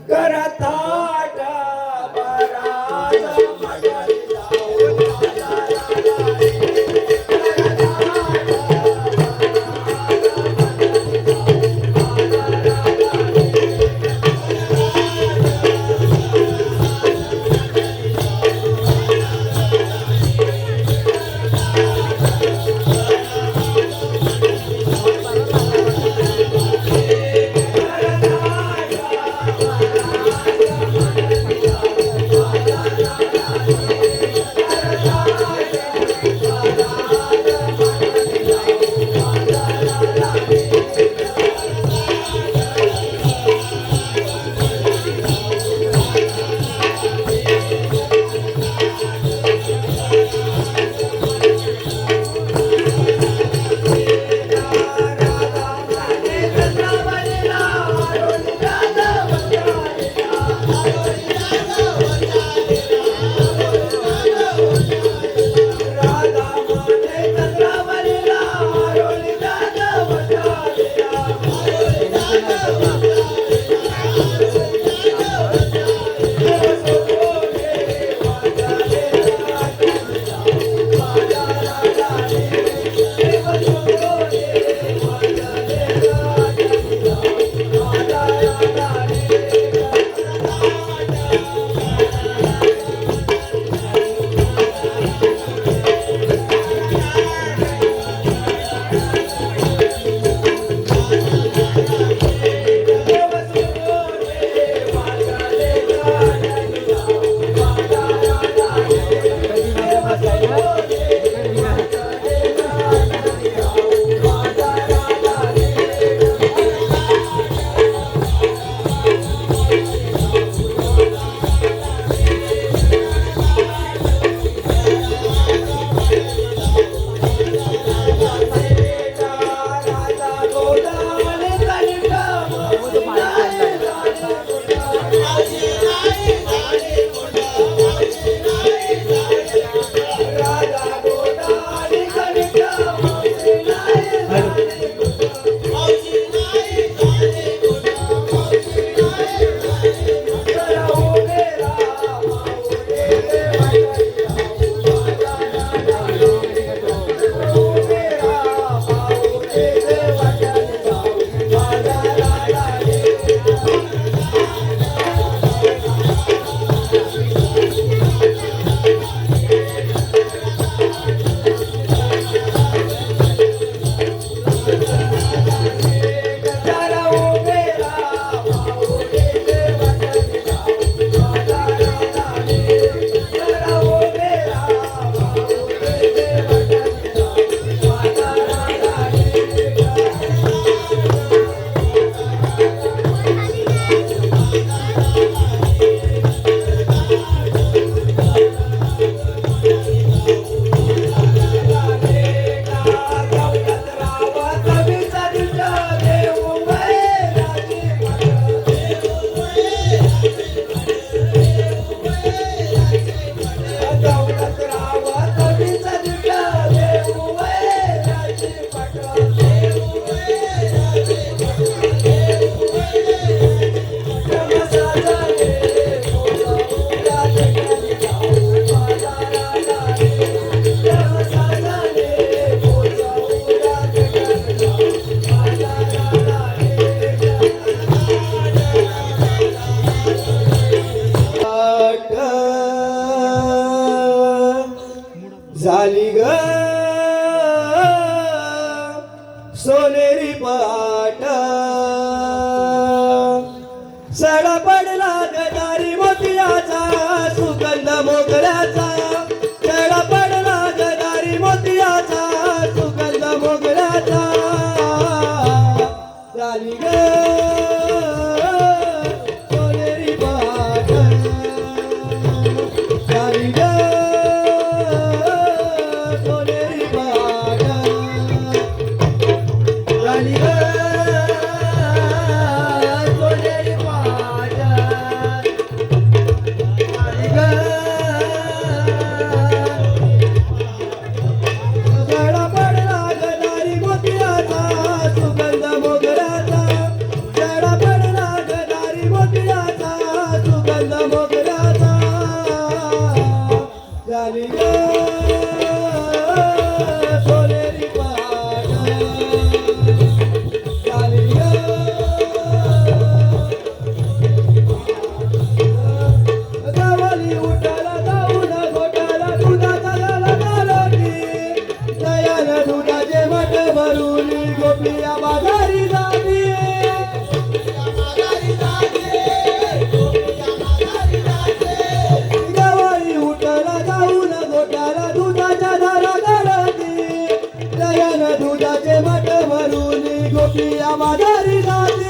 करताट बराच मंडळी झाली ग सोनेरी पाट सडा पडला गदारी मोतियाचा सुगंध मोगऱ्याचा सडा पडला गदारी मोतियाचा सुगंध मोगऱ्याचा झाली ग सोनेरी पाट झाली ग सोनेरी पाट झाली ग दुधाचे मठ भरून गोपिया बाजारी जाते गवाई उठला जाऊन गोट्याला दुधाच्या धारा गळती नयन दुधाचे मठ भरून गोपिया बाजारी जाते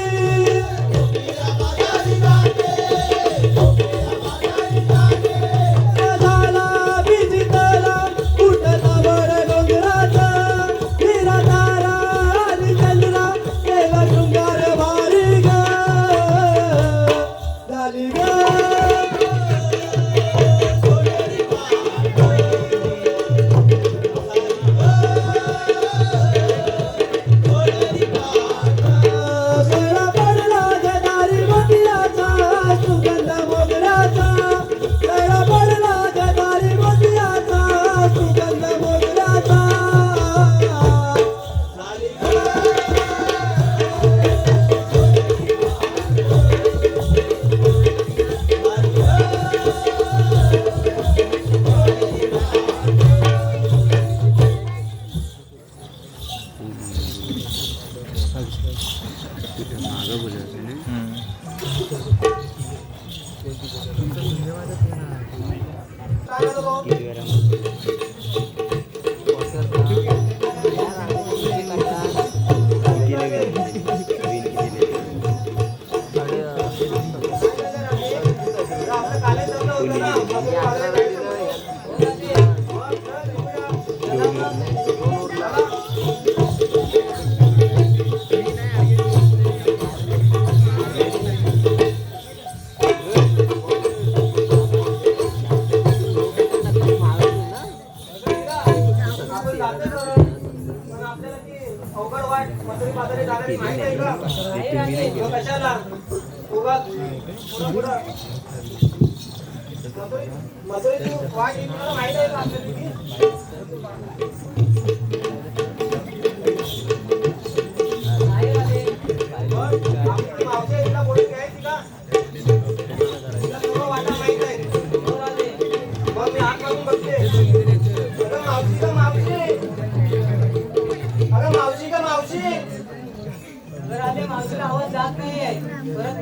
आवाज जात नाहीये परत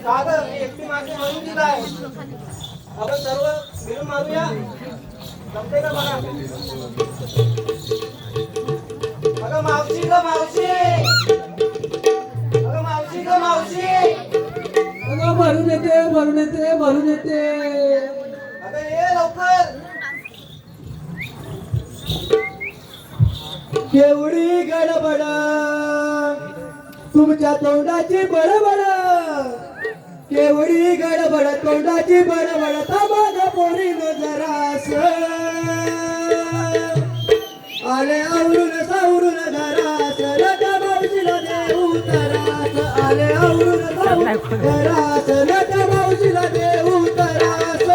सागर मी एकटी मागे म्हणून दिलाय आपण सर्व मिळून मारूया जमते का बघा अगं मावशी ग मावशी अगं मावशी ग मावशी अगं भरून येते भरून येते भरून येते अगं ये लवकर केवढी गडबड तुमच्या तोंडाची बडबड केवढी गडबड तोंडाची बडबड तमाना पोरी जरास आले आवरून सावरून घरास नका मावशीला देऊ तरास आले आवरून सावरून घरास नका मावशीला देऊ तरास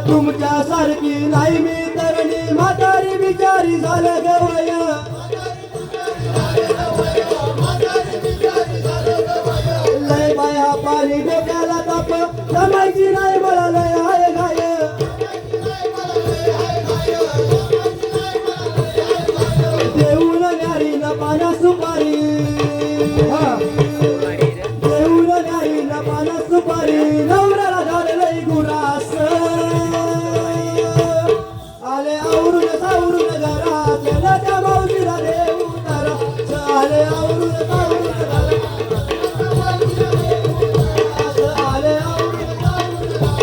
तुमच्यासारखी नाही मी तरणी म्हातारी बिचारी झालं गवया लय बाया पाणी डोक्याला ताप जमायची नाही मला लय हाय घाय देऊन न्यारी न पाना सुपारी देऊन न्यारी न पाना सुपारी नवऱ्याला झालेलं गुरास आले आवरून सावरून घरात नका मावशीला देऊ तरास आले आवरून सावरून घरात आले आवरून सावरून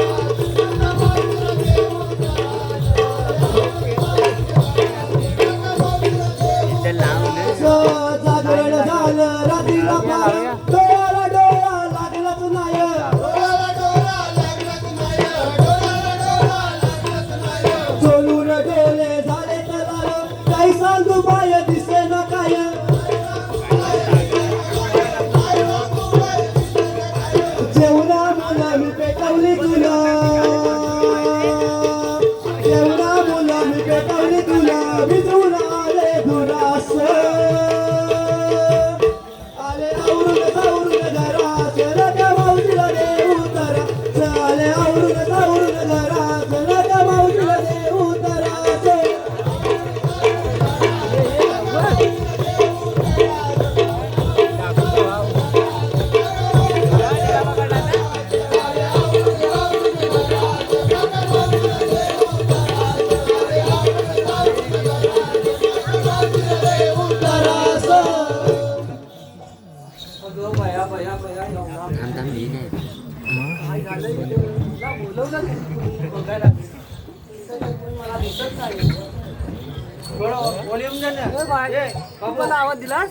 बया बया येऊ ना. थांब थांब हे काय काय झालं इथे? तुला बोलवलं नाही बघायला. मला दिसत नाही. थोडं व्हॉल्यूम दे ना. ए बाय, ए, तू मला आवाज दिलास?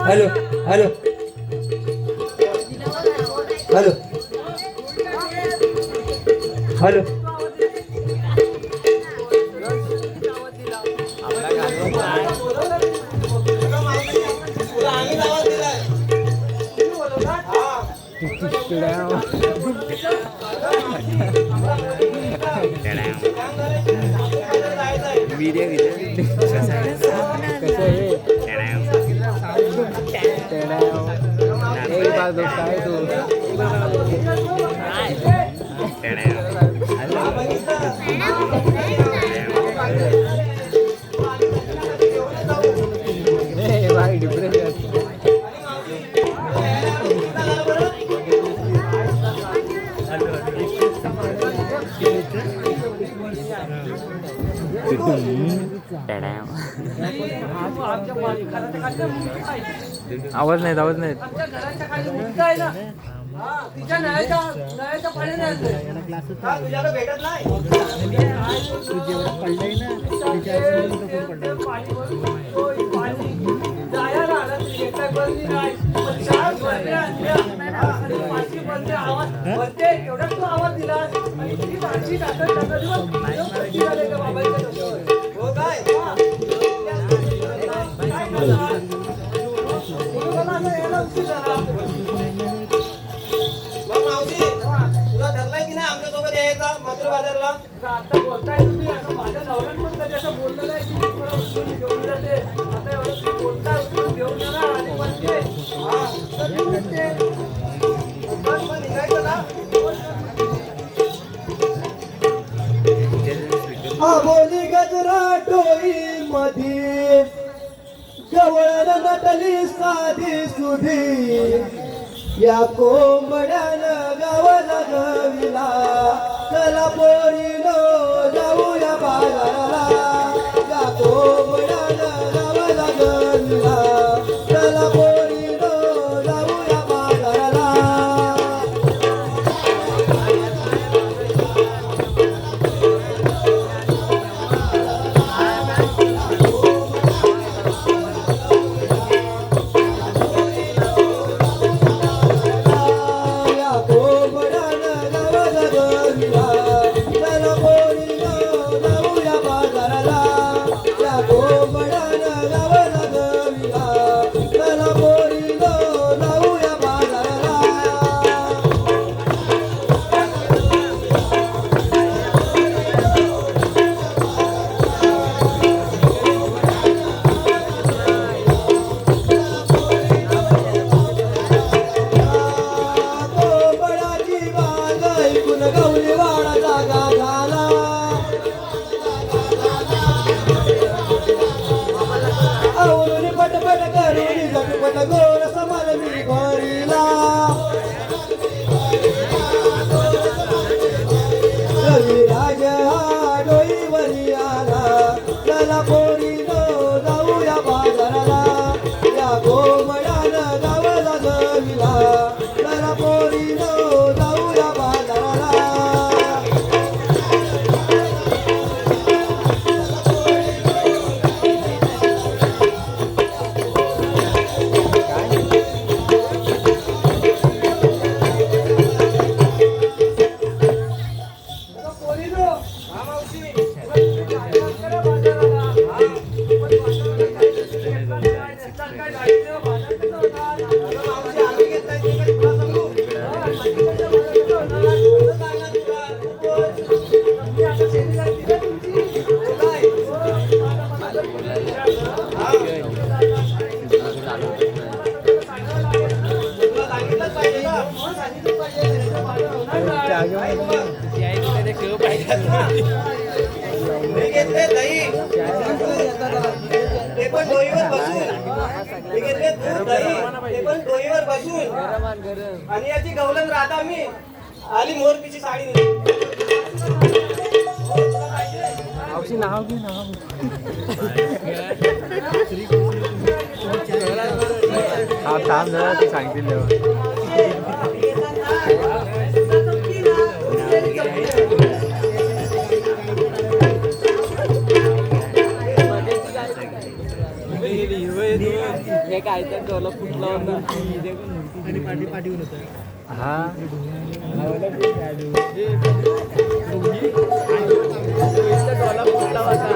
हॅलो हॅलो हॅलो हॅलो तुला आम्ही आवाज दिलाय. तुम्ही बोलवला? हा. व्हिडिओ कसं आहे एक बार दो काय तू भाई डिप्रेशन आवाज नाहीत आवाज नाहीत आमच्या घराच्या खाली मुलगा आहे ना. हा, तिच्या नळ्याच्या पाण्याने आणलंय. का तुझ्याला भेटत नाही? पाणी भरून तो पाणी जायला आला तरी एकटा बंदी नाही. पण चार बंदे आणल्या. आणि पाचवी बंदे आवाज बंदे एवढा तू आवाज दिला आणि ती माणशी टाकत झाले का बाबाच्या डोक्यावर. हो काय? मला असं यायला उशीर झाला. मग मावशी तुला ठरलाय की नाही आमच्यासोबत यायचा मथुरा बाजारला? आता बोलताय तुम्ही आता माझ्या नवऱ्यात पण कधी असं बोललेलं आहे की मी तुम्हाला उचलून घेऊन जाते. आता एवढं तुम्ही बोलताय उचलून घेऊन जाणार आणि म्हणते हा. तर मी म्हणते मग निघायचं ना? आबोली गजरा डोई मधी जवळ नटली साधी सुधी या कोंबड्यानं गावाला गविला चला पोरीनो जाऊया बाजाराला या कोंबड्यानं गावाला गविला चला पोरीनो जाऊया बाजाराला या कोंबड्यानं गावाला गविला चला पोरीनो जाऊया बाजाराला या कोंबड्यानं गावाला गविला चला पोरीनो जाऊया बाजाराला कोंबड्याची बाज ऐकून गवलीवाडा जागा झाला आवरून पटपट करून झटपट गोर समाल मी भरीला रविराज हा डोईवरी आला चला पोरीनो जाऊया बाजाराला या कोंबड्यानं गावाला गविला चला पोरीनो जाऊया बाजाराला पोरीनो हा मावशी. बाजाराला काय जायचं बाजार कसं होणार? अगं मावशी आम्ही घेत नाही ते काय तुला सांगू? कसं सांगणार तुला? मी आता शेतीला दिलं तुमची. काय? हा. तुला सांगितलंच पाहिजे ना? मग सांगितलं पाहिजे त्याचं बाजार होणार काय? मी घेतले दही ते पण डोईवर बसून. मी घेतले दूध दही ते पण डोईवर बसून. आणि याची गवलन राहता मी आली मोरपीची साडी दिली. हो, तुला पाहिजे? मावशी नाव घे नाव हा थांब जरा ते सांगतील तेव्हा हे काय तर डोला फुटला होता आणि पाठी पाठी होत हा डोला फुटला होता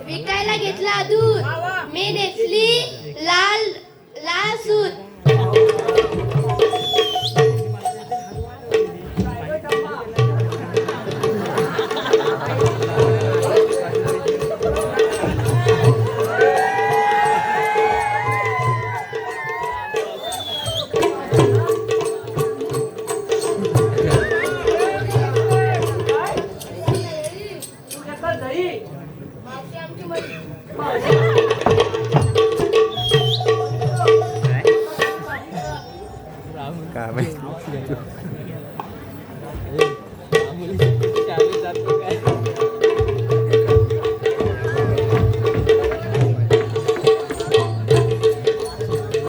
विकायला घेतला दूध मी नेसली लाल लाल सूत काय माहिती